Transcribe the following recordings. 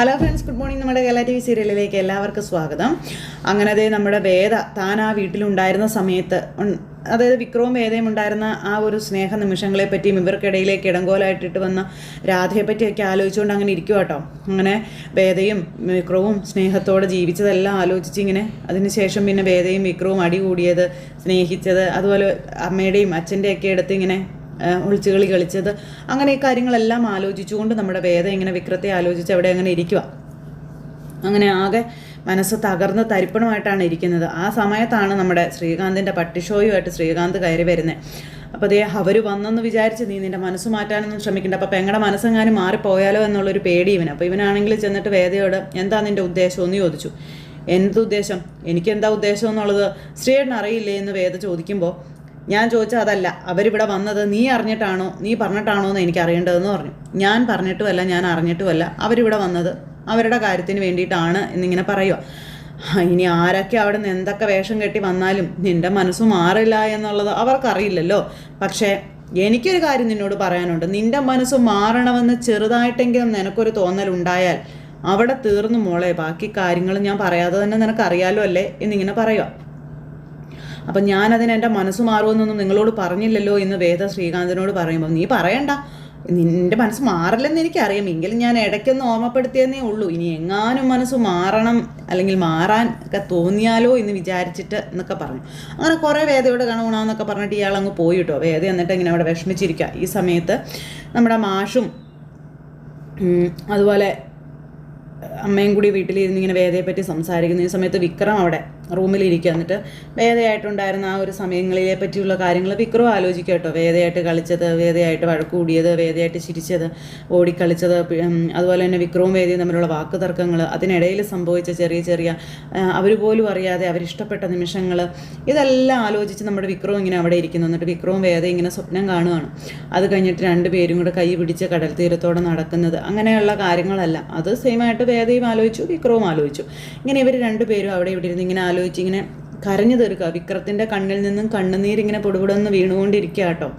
Hello friends, good morning. നമ്മുടെ Kerala TV സീരിയലിലേക്ക് എല്ലാവർക്കും സ്വാഗതം. അങ്ങനെ അതേ നമ്മുടെ വേദ താൻ ആ വീട്ടിലുണ്ടായിരുന്ന സമയത്ത്, അതായത് വിക്രവും വേദയും ഉണ്ടായിരുന്ന ആ ഒരു സ്നേഹ നിമിഷങ്ങളെ പറ്റിയും ഇവർക്കിടയിലേക്ക് ഇടങ്കോലായിട്ടിട്ട് വന്ന രാധയെ പറ്റിയൊക്കെ ആലോചിച്ചുകൊണ്ട് അങ്ങനെ ഇരിക്കുക കേട്ടോ. അങ്ങനെ വേദയും വിക്രവും സ്നേഹത്തോടെ ജീവിച്ചതെല്ലാം ആലോചിച്ച് ഇങ്ങനെ, അതിനുശേഷം പിന്നെ വേദയും വിക്രവും അടി കൂടിയത്, സ്നേഹിച്ചത്, അതുപോലെ അമ്മയുടെയും അച്ഛൻ്റെയൊക്കെ അടുത്ത് ഇങ്ങനെ ഒളിച്ചുകളി കളിച്ചത്, അങ്ങനെ ഈ കാര്യങ്ങളെല്ലാം ആലോചിച്ചുകൊണ്ട് നമ്മുടെ വേദ ഇങ്ങനെ വിക്രത്തെ ആലോചിച്ച് അവിടെ അങ്ങനെ ഇരിക്കുക. അങ്ങനെ ആകെ മനസ്സ് തകർന്ന് തരിപ്പണമായിട്ടാണ് ഇരിക്കുന്നത്. ആ സമയത്താണ് നമ്മുടെ ശ്രീകാന്തിൻ്റെ പട്ടിഷോയുമായിട്ട് ശ്രീകാന്ത് കയറി വരുന്നത്. അപ്പോൾ അതേ അവർ വന്നെന്ന് വിചാരിച്ച് നീ നിൻ്റെ മനസ്സ് മാറ്റാനൊന്നും ശ്രമിക്കണ്ട, അപ്പോൾ പെങ്ങളുടെ മനസ്സെങ്ങാനും മാറിപ്പോയാലോ എന്നുള്ളൊരു പേടി ഇവന്. അപ്പോൾ ഇവനാണെങ്കിൽ ചെന്നിട്ട് വേദയോട് എന്താ നിൻ്റെ ഉദ്ദേശം എന്ന് ചോദിച്ചു. എന്ത് ഉദ്ദേശം? എനിക്കെന്താ ഉദ്ദേശം എന്നുള്ളത് ശ്രീയേട്ടൻ അറിയില്ലേ എന്ന് വേദ ചോദിക്കുമ്പോൾ ഞാൻ ചോദിച്ചാൽ അതല്ല, അവരിവിടെ വന്നത് നീ അറിഞ്ഞിട്ടാണോ നീ പറഞ്ഞിട്ടാണോ എന്ന് എനിക്ക് അറിയേണ്ടതെന്ന് പറഞ്ഞു. ഞാൻ പറഞ്ഞിട്ടുമല്ല, ഞാൻ അറിഞ്ഞിട്ടുമല്ല, അവരിവിടെ വന്നത് അവരുടെ കാര്യത്തിന് വേണ്ടിയിട്ടാണ് എന്നിങ്ങനെ പറയുക. ഇനി ആരൊക്കെ അവിടെ നിന്ന് എന്തൊക്കെ വേഷം കെട്ടി വന്നാലും നിൻ്റെ മനസ്സ് മാറില്ല എന്നുള്ളത് അവർക്കറിയില്ലല്ലോ. പക്ഷേ എനിക്കൊരു കാര്യം നിന്നോട് പറയാനുണ്ട്. നിൻ്റെ മനസ്സ് മാറണമെന്ന് ചെറുതായിട്ടെങ്കിലും നിനക്കൊരു തോന്നലുണ്ടായാൽ അവിടെ തീർന്നു മോളെ, ബാക്കി കാര്യങ്ങൾ ഞാൻ പറയാതെ തന്നെ നിനക്കറിയാലോ അല്ലേ എന്നിങ്ങനെ പറയുക. അപ്പം ഞാനതിന് എൻ്റെ മനസ്സ് മാറുമെന്നൊന്നും നിങ്ങളോട് പറഞ്ഞില്ലല്ലോ എന്ന് വേദ ശ്രീകാന്തിനോട് പറയുമ്പോൾ നീ പറയണ്ട, നിൻ്റെ മനസ്സ് മാറില്ലെന്ന് എനിക്കറിയാം, എങ്കിലും ഞാൻ ഇടയ്ക്കൊന്ന് ഓർമ്മപ്പെടുത്തിയെന്നേ ഉള്ളൂ. ഇനി എങ്ങാനും മനസ്സ് മാറണം അല്ലെങ്കിൽ മാറാൻ ഒക്കെ തോന്നിയാലോ എന്ന് വിചാരിച്ചിട്ട് എന്നൊക്കെ പറഞ്ഞു. അങ്ങനെ കുറേ വേദയോട് കാണണമെന്നൊക്കെ പറഞ്ഞിട്ട് ഇയാൾ അങ്ങ് പോയി കേട്ടോ. വേദ എന്നിട്ട് ഇങ്ങനെ അവിടെ വിഷമിച്ചിരിക്കുക. ഈ സമയത്ത് നമ്മുടെ മാഷും അതുപോലെ അമ്മയും കൂടി വീട്ടിലിരുന്ന് ഇങ്ങനെ വേദയെ പറ്റി സംസാരിക്കുന്നു. ഈ സമയത്ത് വിക്രം അവിടെ റൂമിലിരിക്കുക. എന്നിട്ട് വേദയായിട്ടുണ്ടായിരുന്ന ആ ഒരു സമയങ്ങളിലെ പറ്റിയുള്ള കാര്യങ്ങൾ വിക്രം ആലോചിക്കുക കേട്ടോ. വേദയായിട്ട് കളിച്ചത്, വേദയായിട്ട് വഴക്ക് കൂടിയത്, വേദയായിട്ട് ചിരിച്ചത്, ഓടിക്കളിച്ചത്, അതുപോലെ തന്നെ വിക്രവും വേദയും തമ്മിലുള്ള വാക്ക് തർക്കങ്ങൾ, അതിനിടയിൽ സംഭവിച്ച ചെറിയ ചെറിയ അവർ പോലും അറിയാതെ അവരിഷ്ടപ്പെട്ട നിമിഷങ്ങൾ, ഇതെല്ലാം ആലോചിച്ച് നമ്മുടെ വിക്രവും ഇങ്ങനെ അവിടെ ഇരിക്കുന്നു. എന്നിട്ട് വിക്രവും വേദ ഇങ്ങനെ സ്വപ്നം കാണുകയാണ്. അത് കഴിഞ്ഞിട്ട് രണ്ടുപേരും കൂടെ കൈ പിടിച്ച് കടൽ തീരത്തോടെ നടക്കുന്നത്, അങ്ങനെയുള്ള കാര്യങ്ങളെല്ലാം അത് സെയിമായിട്ട് വേദയും ആലോചിച്ചു, വിക്രവും ആലോചിച്ചു. ഇങ്ങനെ ഇവർ രണ്ടുപേരും അവിടെ ഇവിടെ ഇരുന്ന് ഇങ്ങനെ ആലോചിച്ച് ഇങ്ങനെ കരഞ്ഞു തീർക്കുക. വിക്രത്തിൻ്റെ കണ്ണിൽ നിന്നും കണ്ണുനീരിങ്ങനെ പൊടുപുടന്ന് വീണുകൊണ്ടിരിക്കുക കേട്ടോ.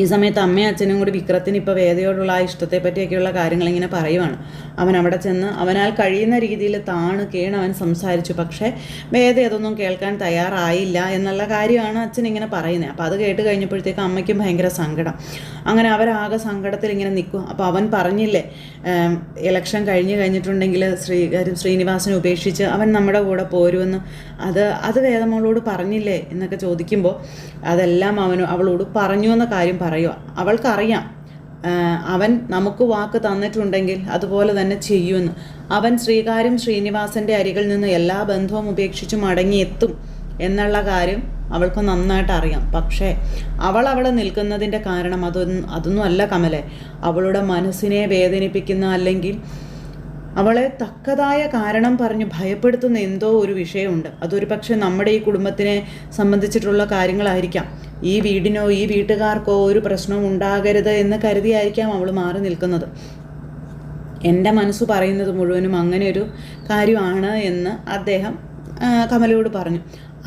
ഈ സമയത്ത് അമ്മയും അച്ഛനും കൂടി വിക്രത്തിന് ഇപ്പോൾ വേദയോടുള്ള ആ ഇഷ്ടത്തെ പറ്റിയൊക്കെയുള്ള കാര്യങ്ങളിങ്ങനെ പറയുവാണ്. അവൻ അവിടെ ചെന്ന് അവനാൽ കഴിയുന്ന രീതിയിൽ താണ് കേണ് അവൻ സംസാരിച്ചു. പക്ഷേ വേദ അതൊന്നും കേൾക്കാൻ തയ്യാറായില്ല എന്നുള്ള കാര്യമാണ് അച്ഛൻ ഇങ്ങനെ പറയുന്നത്. അപ്പോൾ അത് കേട്ട് കഴിഞ്ഞപ്പോഴത്തേക്ക് അമ്മയ്ക്കും ഭയങ്കര സങ്കടം. അങ്ങനെ അവരാകെ സങ്കടത്തിൽ ഇങ്ങനെ നിൽക്കും. അപ്പോൾ അവൻ പറഞ്ഞില്ലേ ഇലക്ഷൻ കഴിഞ്ഞിട്ടുണ്ടെങ്കിൽ ശ്രീനിവാസനെ ഉപേക്ഷിച്ച് അവൻ നമ്മുടെ കൂടെ പോരുമെന്ന്, അത് വേദമോളോട് പറഞ്ഞില്ലേ എന്നൊക്കെ ചോദിക്കുമ്പോൾ അതെല്ലാം അവളോട് പറഞ്ഞു എന്ന കാര്യം പറയുക. അവൾക്കറിയാം അവൻ നമുക്ക് വാക്ക് തന്നിട്ടുണ്ടെങ്കിൽ അതുപോലെ തന്നെ ചെയ്യുമെന്ന്. അവൻ ശ്രീനിവാസൻ്റെ അരികിൽ നിന്ന് എല്ലാ ബന്ധവും ഉപേക്ഷിച്ച് മടങ്ങിയെത്തും എന്നുള്ള കാര്യം അവൾക്ക് നന്നായിട്ട് അറിയാം. പക്ഷേ അവൾ അവിടെ നിൽക്കുന്നതിൻ്റെ കാരണം അതൊന്നും അല്ല കമലെ. അവളുടെ മനസ്സിനെ വേദനിപ്പിക്കുന്ന, അല്ലെങ്കിൽ അവളെ തക്കതായ കാരണം പറഞ്ഞ് ഭയപ്പെടുത്തുന്ന എന്തോ ഒരു വിഷയമുണ്ട്. അതൊരു പക്ഷേ നമ്മുടെ ഈ കുടുംബത്തിനെ സംബന്ധിച്ചിട്ടുള്ള കാര്യങ്ങളായിരിക്കാം. ഈ വീടിനോ ഈ വീട്ടുകാർക്കോ ഒരു പ്രശ്നവും ഉണ്ടാകരുത് എന്ന് കരുതിയായിരിക്കാം അവൾ മാറി നിൽക്കുന്നത്. എൻ്റെ മനസ്സ് പറയുന്നത് മുഴുവനും അങ്ങനെ ഒരു കാര്യമാണ് എന്ന് അദ്ദേഹം കമലയോട് പറഞ്ഞു.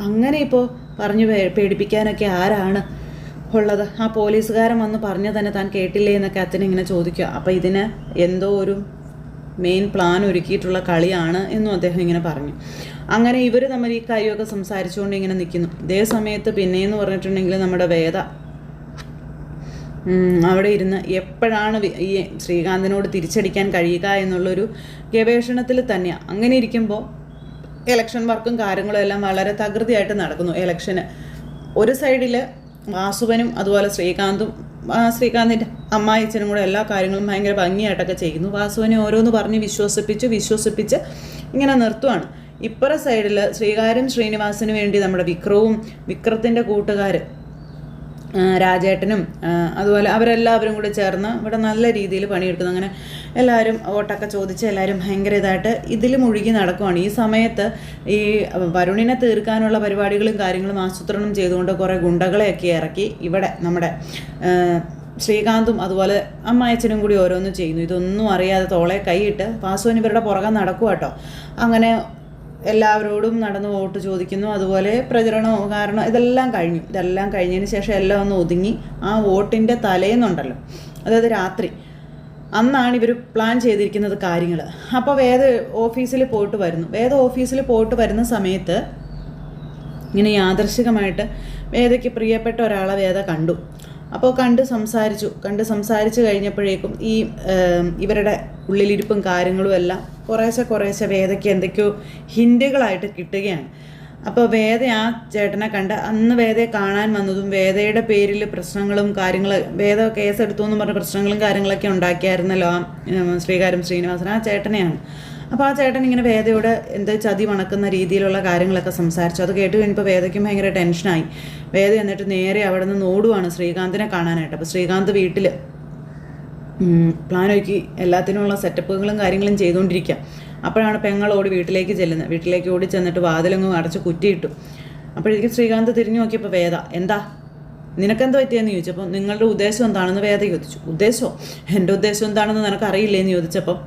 അങ്ങനെ ഇപ്പോൾ പറഞ്ഞു പേടിപ്പിക്കാനൊക്കെ ആരാണ് ഉള്ളത്? ആ പോലീസുകാരൻ വന്ന് പറഞ്ഞു തന്നെ താൻ കേട്ടില്ലേ എന്നൊക്കെ അച്ഛനിങ്ങനെ ചോദിക്കുക. അപ്പോൾ ഇതിന് എന്തോ ഒരു മെയിൻ പ്ലാൻ ഒരുക്കിയിട്ടുള്ള കളിയാണ് എന്നും അദ്ദേഹം ഇങ്ങനെ പറഞ്ഞു. അങ്ങനെ ഇവർ തമ്മിൽ ഈ കാര്യമൊക്കെ സംസാരിച്ചുകൊണ്ട് ഇങ്ങനെ നിൽക്കുന്നു. ഇതേ സമയത്ത് പിന്നെയെന്ന് പറഞ്ഞിട്ടുണ്ടെങ്കിൽ നമ്മുടെ വേദ അവിടെ ഇരുന്ന് എപ്പോഴാണ് ഈ ശ്രീകാന്തിനോട് തിരിച്ചടിക്കാൻ കഴിയുക എന്നുള്ളൊരു ഗവേഷണത്തിൽ തന്നെയാണ്. അങ്ങനെ ഇരിക്കുമ്പോൾ ഇലക്ഷൻ വർക്കും കാര്യങ്ങളും എല്ലാം വളരെ തകൃതിയായിട്ട് നടക്കുന്നു. ഇലക്ഷന് ഒരു സൈഡിൽ വാസുവനും അതുപോലെ ശ്രീകാന്തിൻ്റെ അമ്മായിച്ചനും കൂടെ എല്ലാ കാര്യങ്ങളും ഭയങ്കര ഭംഗിയായിട്ടൊക്കെ ചെയ്യുന്നു. വാസുവിനെ ഓരോന്ന് പറഞ്ഞ് വിശ്വസിപ്പിച്ച് ഇങ്ങനെ നിർത്തുവാണ്. ഇപ്പുറ സൈഡിൽ ശ്രീനിവാസന് വേണ്ടി നമ്മുടെ വിക്രത്തിൻ്റെ കൂട്ടുകാർ രാജേട്ടനും അതുപോലെ അവരെല്ലാവരും കൂടി ചേർന്ന് ഇവിടെ നല്ല രീതിയിൽ പണിയെടുക്കുന്നു. അങ്ങനെ എല്ലാവരും വോട്ടൊക്കെ ചോദിച്ച് എല്ലാവരും ഭയങ്കര ഇതായിട്ട് ഇതിൽ മുഴുകി നടക്കുവാണ്. ഈ സമയത്ത് ഈ വരുണിനെ തീർക്കാനുള്ള പരിപാടികളും കാര്യങ്ങളും ആസൂത്രണം ചെയ്തുകൊണ്ട് കുറേ ഗുണ്ടകളെയൊക്കെ ഇറക്കി ഇവിടെ നമ്മുടെ ശ്രീകാന്തും അതുപോലെ അമ്മായച്ചനും കൂടി ഓരോന്ന് ചെയ്യുന്നു. ഇതൊന്നും അറിയാതെ തോളെ കൈയിട്ട് വാസുവിന് ഇവരുടെ പുറകെ നടക്കുക കേട്ടോ. അങ്ങനെ എല്ലാവരോടും നടന്ന് വോട്ട് ചോദിക്കുന്നു. അതുപോലെ പ്രചരണവും കാരണം ഇതെല്ലാം കഴിഞ്ഞതിന് ശേഷം എല്ലാം ഒന്ന് ഒതുങ്ങി ആ വോട്ടിൻ്റെ തലേന്നുണ്ടല്ലോ, അതായത് രാത്രി അന്നാണ് ഇവർ പ്ലാൻ ചെയ്തിരിക്കുന്നത് കാര്യങ്ങൾ. അപ്പോൾ വേദ ഓഫീസിൽ പോയിട്ട് വരുന്ന സമയത്ത് ഇങ്ങനെ യാദൃശികമായിട്ട് വേദയ്ക്ക് പ്രിയപ്പെട്ട ഒരാളെ വേദ കണ്ടു. അപ്പോൾ കണ്ട് സംസാരിച്ച് കഴിഞ്ഞപ്പോഴേക്കും ഈ ഇവരുടെ ഉള്ളിലിരിപ്പും കാര്യങ്ങളും എല്ലാം കുറേശ്ശെ വേദയ്ക്ക് എന്തൊക്കെയോ ഹിൻഡുകളായിട്ട് കിട്ടുകയാണ്. അപ്പോൾ വേദ ആ ചേട്ടനെ കണ്ട് അന്ന് വേദയെ കാണാൻ വന്നതും വേദയുടെ പേരിൽ പ്രശ്നങ്ങളും വേദ കേസെടുത്തു എന്ന് പറഞ്ഞ പ്രശ്നങ്ങളും കാര്യങ്ങളൊക്കെ ഉണ്ടാക്കിയായിരുന്നല്ലോ ശ്രീകാര്യം ശ്രീനിവാസൻ, ആ ചേട്ടനെയാണ്. അപ്പോൾ ആ ചേട്ടൻ ഇങ്ങനെ വേദയോട് എന്താ ചതി മണക്കുന്ന രീതിയിലുള്ള കാര്യങ്ങളൊക്കെ സംസാരിച്ചു. അത് കേട്ട് കഴിഞ്ഞപ്പോൾ വേദയ്ക്കും ഭയങ്കര ടെൻഷനായി. വേദ എന്നിട്ട് നേരെ അവിടെ നിന്ന് ഓടുവാണ് ശ്രീകാന്തിനെ കാണാനായിട്ട്. അപ്പോൾ ശ്രീകാന്ത് വീട്ടിൽ പ്ലാനൊരുക്കി എല്ലാത്തിനുമുള്ള സെറ്റപ്പുകളും കാര്യങ്ങളും ചെയ്തുകൊണ്ടിരിക്കുക. അപ്പോഴാണ് പെങ്ങളോട് വീട്ടിലേക്ക് ഓടി ചെന്നിട്ട് വാതിലങ്ങ് അടച്ച് കുറ്റിയിട്ടു. അപ്പോഴേക്കും ശ്രീകാന്ത് തിരിഞ്ഞു നോക്കിയപ്പോൾ വേദ, എന്താ നിനക്കെന്ത് പറ്റിയെന്ന് ചോദിച്ചപ്പോൾ നിങ്ങളുടെ ഉദ്ദേശം എന്താണെന്ന് വേദ ചോദിച്ചു. ഉദ്ദേശമോ? എൻ്റെ ഉദ്ദേശം എന്താണെന്ന് നിനക്കറിയില്ലേന്ന് ചോദിച്ചപ്പം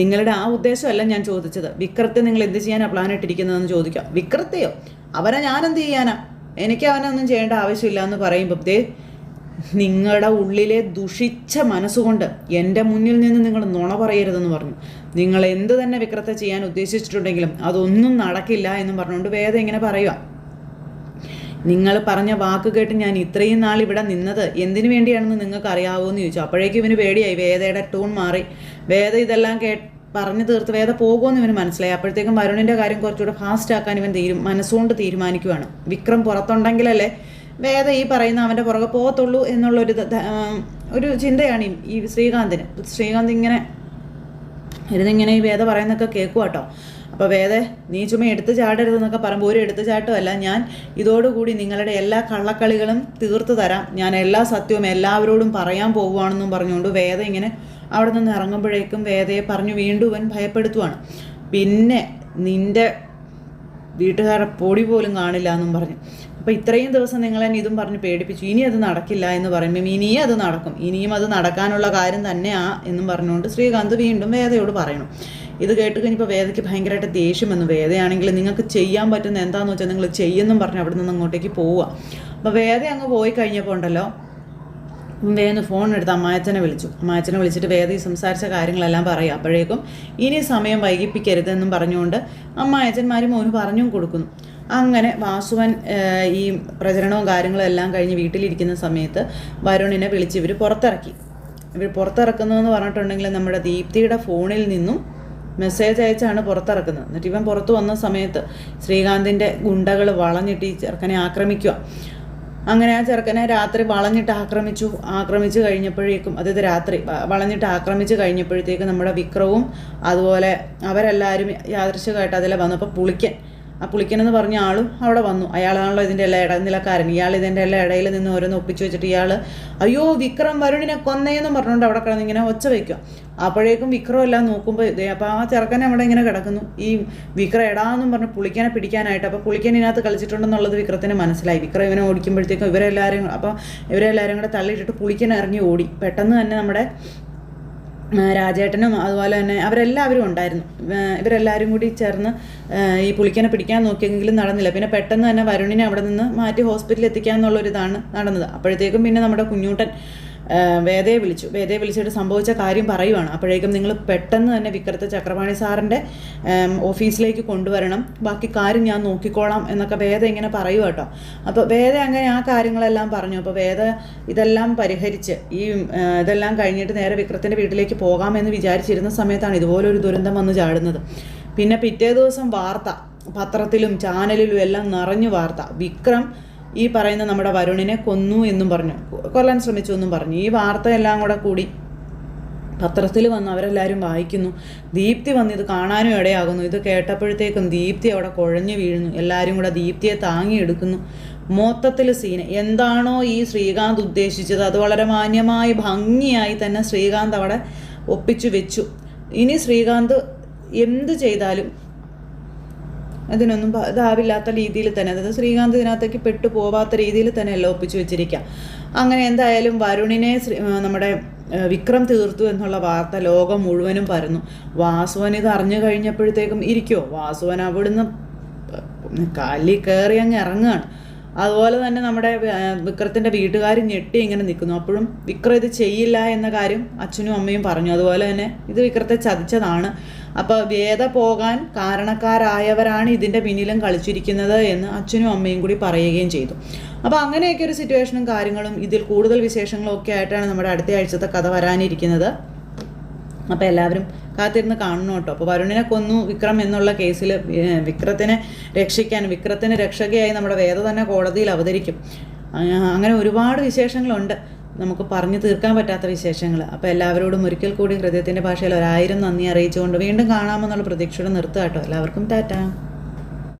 നിങ്ങളുടെ ആ ഉദ്ദേശമല്ല ഞാൻ ചോദിച്ചത്, വിക്രത്തെ നിങ്ങൾ എന്ത് ചെയ്യാനാണ് പ്ലാൻ ഇട്ടിരിക്കുന്നതെന്ന് ചോദിക്കാം. വിക്രത്തെയോ? അവനെ ഞാനെന്ത് ചെയ്യാനാ? എനിക്ക് അവനൊന്നും ചെയ്യേണ്ട ആവശ്യമില്ല എന്ന് പറയുമ്പോൾ നിങ്ങളുടെ ഉള്ളിലെ ദുഷിച്ച മനസ്സുകൊണ്ട് എൻ്റെ മുന്നിൽ നിന്ന് നിങ്ങൾ നുണ പറയരുതെന്ന് പറഞ്ഞു. നിങ്ങൾ എന്ത് തന്നെ വിക്രത്തെ ചെയ്യാൻ ഉദ്ദേശിച്ചിട്ടുണ്ടെങ്കിലും അതൊന്നും നടക്കില്ല എന്നും പറഞ്ഞുകൊണ്ട് വേദ ഇങ്ങനെ പറയുക. നിങ്ങൾ പറഞ്ഞ വാക്ക് കേട്ട് ഞാൻ ഇത്രയും നാൾ ഇവിടെ നിന്നത് എന്തിനു വേണ്ടിയാണെന്ന് നിങ്ങൾക്ക് അറിയാവോ എന്ന് ചോദിച്ചു. അപ്പോഴേക്കും ഇവന് പേടിയായി. വേദയുടെ ടൂൺ മാറി. വേദ ഇതെല്ലാം പറഞ്ഞു തീർത്ത് വേദ പോകുമെന്ന് ഇവന് മനസ്സിലായി. അപ്പോഴത്തേക്കും വരുണിൻ്റെ കാര്യം കുറച്ചുകൂടെ ഫാസ്റ്റ് ആക്കാൻ ഇവൻ മനസ്സുകൊണ്ട് തീരുമാനിക്കുകയാണ്. വിക്രം പുറത്തുണ്ടെങ്കിലല്ലേ വേദ ഈ പറയുന്ന അവൻ്റെ പുറകെ പോകത്തുള്ളൂ ഒരു ചിന്തയാണ് ഈ ശ്രീകാന്തിന്. ശ്രീകാന്ത് ഇങ്ങനെ ഈ വേദ പറയുന്നതൊക്കെ കേൾക്കുക കേട്ടോ. അപ്പോൾ വേദ നീ ചുമ്മാ എടുത്തു ചാടരുതെന്നൊക്കെ പറയുമ്പോൾ ഒരു എടുത്തു ചാട്ടമല്ല, ഞാൻ ഇതോടുകൂടി നിങ്ങളുടെ എല്ലാ കള്ളക്കളികളും തീർത്തു തരാം, ഞാൻ എല്ലാ സത്യവും എല്ലാവരോടും പറയാൻ പോവുകയാണെന്നും പറഞ്ഞുകൊണ്ട് വേദ ഇങ്ങനെ അവിടെ നിന്ന് ഇറങ്ങുമ്പോഴേക്കും വേദയെ പറഞ്ഞു വീണ്ടും ഇവൻ ഭയപ്പെടുത്തുവാണ്. പിന്നെ നിൻ്റെ വീട്ടുകാരെ പൊടി പോലും കാണില്ല എന്നും പറഞ്ഞു. അപ്പോൾ ഇത്രയും ദിവസം നിങ്ങളെന്നെ ഇതും പറഞ്ഞ് പേടിപ്പിച്ചു, ഇനി അത് നടക്കില്ല എന്ന് പറയുമ്പം ഇനിയും അത് നടക്കും, ഇനിയും അത് നടക്കാനുള്ള കാര്യം തന്നെയാ എന്നും പറഞ്ഞുകൊണ്ട് ശ്രീകാന്ത് വീണ്ടും വേദയോട് പറയണം. ഇത് കേട്ട് കഴിഞ്ഞപ്പോൾ വേദയ്ക്ക് ഭയങ്കരമായിട്ട് ദേഷ്യം വന്നു. വേദയാണെങ്കിൽ നിങ്ങൾക്ക് ചെയ്യാൻ പറ്റുന്ന എന്താണെന്ന് വെച്ചാൽ നിങ്ങൾ ചെയ്യുമെന്നും പറഞ്ഞ് അവിടെ നിന്ന് അങ്ങോട്ടേക്ക് പോവുക. അപ്പോൾ വേദ അങ്ങ് പോയി കഴിഞ്ഞപ്പോൾ ഉണ്ടല്ലോ വേദ ഫോൺ എടുത്ത് അമ്മായച്ചനെ വിളിച്ചിട്ട് വേദ ഈ സംസാരിച്ച കാര്യങ്ങളെല്ലാം പറയുക. അപ്പോഴേക്കും ഇനി സമയം വൈകിപ്പിക്കരുതെന്നും പറഞ്ഞുകൊണ്ട് അമ്മായച്ചന്മാരും മോന് പറഞ്ഞും കൊടുക്കുന്നു. അങ്ങനെ വാസുവൻ ഈ പ്രചരണവും കാര്യങ്ങളും എല്ലാം കഴിഞ്ഞ് വീട്ടിലിരിക്കുന്ന സമയത്ത് വരുണിനെ വിളിച്ച് ഇവർ പുറത്തിറക്കുന്നതെന്ന് പറഞ്ഞിട്ടുണ്ടെങ്കിൽ നമ്മുടെ ദീപ്തിയുടെ ഫോണിൽ നിന്നും മെസ്സേജ് അയച്ചാണ് പുറത്തിറക്കുന്നത്. എന്നിട്ട് ഇവൻ പുറത്ത് വന്ന സമയത്ത് ശ്രീകാന്തിൻ്റെ ഗുണ്ടകൾ വളഞ്ഞിട്ട് ഈ ചെറുക്കനെ ആക്രമിക്കുക. അങ്ങനെ ആ ചെറുക്കനെ രാത്രി വളഞ്ഞിട്ട് ആക്രമിച്ച് കഴിഞ്ഞപ്പോഴേക്കും, അതായത് രാത്രി വളഞ്ഞിട്ട് ആക്രമിച്ച് കഴിഞ്ഞപ്പോഴത്തേക്കും നമ്മുടെ വിക്രവും അതുപോലെ അവരെല്ലാവരും യാദൃശ്ചികമായിട്ട് അതിലെ വന്നു. അപ്പോൾ പുളിക്കനെന്ന് പറഞ്ഞ ആളും അവിടെ വന്നു. അയാളാണല്ലോ ഇതിൻ്റെ എല്ലാ ഇടനിലക്കാരൻ. ഇയാൾ ഇതിൻ്റെ എല്ലാ ഇടയിൽ നിന്ന് ഓരോന്ന് ഒപ്പിച്ച് വെച്ചിട്ട് ഇയാൾ അയ്യോ വിക്രം വരുണിനെ കൊന്നേന്ന് പറഞ്ഞുകൊണ്ട് അവിടെ കിടന്ന് ഇങ്ങനെ ഒച്ച വയ്ക്കുക. അപ്പോഴേക്കും വിക്രം എല്ലാം നോക്കുമ്പോൾ അപ്പോൾ ആ ചെറുക്കനെ അവിടെ ഇങ്ങനെ കിടക്കുന്നു. ഈ വിക്രം എടാന്നും പറഞ്ഞ് പുളിക്കനെ പിടിക്കാനായിട്ട്. അപ്പോൾ പുളിക്കൻ ഇതിനകത്ത് കളിച്ചിട്ടുണ്ടെന്നുള്ളത് വിക്രത്തിന് മനസ്സിലായി. വിക്രം ഇവനെ ഓടിക്കുമ്പോഴത്തേക്കും ഇവരെല്ലാവരും കൂടെ തള്ളിയിട്ടിട്ട് പുളിക്കൻ ഇറങ്ങി ഓടി. പെട്ടെന്ന് തന്നെ നമ്മുടെ രാജേട്ടനും അതുപോലെ തന്നെ അവരെല്ലാവരും ഉണ്ടായിരുന്നു. ഇവരെല്ലാവരും കൂടി ചേർന്ന് ഈ പുളിക്കനെ പിടിക്കാൻ നോക്കിയെങ്കിലും നടന്നില്ല. പിന്നെ പെട്ടെന്ന് തന്നെ വരുണിനെ അവിടെ നിന്ന് മാറ്റി ഹോസ്പിറ്റലിൽ എത്തിക്കാമെന്നുള്ളൊരിതാണ് നടന്നത്. അപ്പോഴത്തേക്കും പിന്നെ നമ്മുടെ കുഞ്ഞൂട്ടൻ വേദയെ വിളിച്ചിട്ട് സംഭവിച്ച കാര്യം പറയുവാണ്. അപ്പോഴേക്കും നിങ്ങൾ പെട്ടെന്ന് തന്നെ വിക്രത്തെ ചക്രപാണി സാറിൻ്റെ ഓഫീസിലേക്ക് കൊണ്ടുവരണം, ബാക്കി കാര്യം ഞാൻ നോക്കിക്കോളാം എന്നൊക്കെ വേദ ഇങ്ങനെ പറയുക കേട്ടോ. അപ്പോൾ വേദ അങ്ങനെ ആ കാര്യങ്ങളെല്ലാം പറഞ്ഞു. അപ്പോൾ വേദ ഇതെല്ലാം പരിഹരിച്ച് ഇതെല്ലാം കഴിഞ്ഞിട്ട് നേരെ വിക്രത്തിൻ്റെ വീട്ടിലേക്ക് പോകാമെന്ന് വിചാരിച്ചിരുന്ന സമയത്താണ് ഇതുപോലൊരു ദുരന്തം വന്ന് ചാടുന്നത്. പിന്നെ പിറ്റേ ദിവസം വാർത്ത പത്രത്തിലും ചാനലിലും എല്ലാം നിറഞ്ഞു വാർത്ത, വിക്രം ഈ പറയുന്ന നമ്മുടെ വരുണിനെ കൊല്ലാൻ ശ്രമിച്ചു എന്നും പറഞ്ഞു. ഈ വാർത്തയെല്ലാം കൂടി പത്രത്തിൽ വന്ന് അവരെല്ലാവരും വായിക്കുന്നു. ദീപ്തി വന്ന് ഇത് കാണാനും ഇടയാകുന്നു. ഇത് കേട്ടപ്പോഴത്തേക്കും ദീപ്തി അവിടെ കുഴഞ്ഞു വീഴുന്നു. എല്ലാവരും കൂടെ ദീപ്തിയെ താങ്ങിയെടുക്കുന്നു. മൊത്തത്തിൽ സീന് എന്താണോ ഈ ശ്രീകാന്ത് ഉദ്ദേശിച്ചത് അത് വളരെ മാന്യമായി ഭംഗിയായി തന്നെ ശ്രീകാന്ത് അവിടെ ഒപ്പിച്ചു വെച്ചു. ഇനി ശ്രീകാന്ത് എന്ത് ചെയ്താലും അതിനൊന്നും ഇതാവില്ലാത്ത രീതിയിൽ തന്നെ, അതായത് ശ്രീകാന്ത് ഇതിനകത്തേക്ക് പെട്ടു പോവാത്ത രീതിയിൽ തന്നെ എല്ലാം ഒപ്പിച്ചു വെച്ചിരിക്കുക. അങ്ങനെ എന്തായാലും വരുണിനെ നമ്മുടെ വിക്രം തീർത്തു എന്നുള്ള വാർത്ത ലോകം മുഴുവനും പരന്നു. വാസുവൻ ഇത് അറിഞ്ഞു കഴിഞ്ഞപ്പോഴത്തേക്കും വാസുവൻ അവിടുന്ന് കല്ലി കയറി അങ്ങ് ഇറങ്ങുകയാണ്. അതുപോലെ തന്നെ നമ്മുടെ വിക്രത്തിൻ്റെ വീട്ടുകാർ ഞെട്ടി ഇങ്ങനെ നിൽക്കുന്നു. അപ്പോഴും വിക്രം ഇത് ചെയ്യില്ല എന്ന കാര്യം അച്ഛനും അമ്മയും പറഞ്ഞു. അതുപോലെ തന്നെ ഇത് വിക്രത്തെ ചതിച്ചതാണ്, അപ്പോൾ വേദ പോകാൻ കാരണക്കാരായവരാണ് ഇതിൻ്റെ പിന്നിലും കളിച്ചിരിക്കുന്നത് എന്ന് അച്ഛനും അമ്മയും കൂടി പറയുകയും ചെയ്തു. അപ്പോൾ അങ്ങനെയൊക്കെ ഒരു സിറ്റുവേഷനും കാര്യങ്ങളും ഇതിൽ കൂടുതൽ വിശേഷങ്ങളും ഒക്കെ ആയിട്ടാണ് നമ്മുടെ അടുത്ത ആഴ്ചത്തെ കഥ വരാനിരിക്കുന്നത്. അപ്പോൾ എല്ലാവരും കാത്തിരുന്ന് കാണണം കേട്ടോ. അപ്പോൾ വരുണിനെ കൊന്നു വിക്രം എന്നുള്ള കേസിൽ വിക്രത്തിനെ രക്ഷിക്കാൻ, വിക്രത്തിന് രക്ഷകയായി നമ്മുടെ വേദ തന്നെ കോടതിയിൽ അവതരിക്കും. അങ്ങനെ ഒരുപാട് വിശേഷങ്ങളുണ്ട്, നമുക്ക് പറഞ്ഞു തീർക്കാൻ പറ്റാത്ത വിശേഷങ്ങൾ. അപ്പോൾ എല്ലാവരോടും ഒരിക്കൽ കൂടി ഹൃദയത്തിൻ്റെ ഭാഷയിൽ 1000 നന്ദി അറിയിച്ചുകൊണ്ട് വീണ്ടും കാണാമെന്നുള്ള പ്രതീക്ഷയോടെ നിർത്തുക കേട്ടോ. എല്ലാവർക്കും ടാറ്റാ.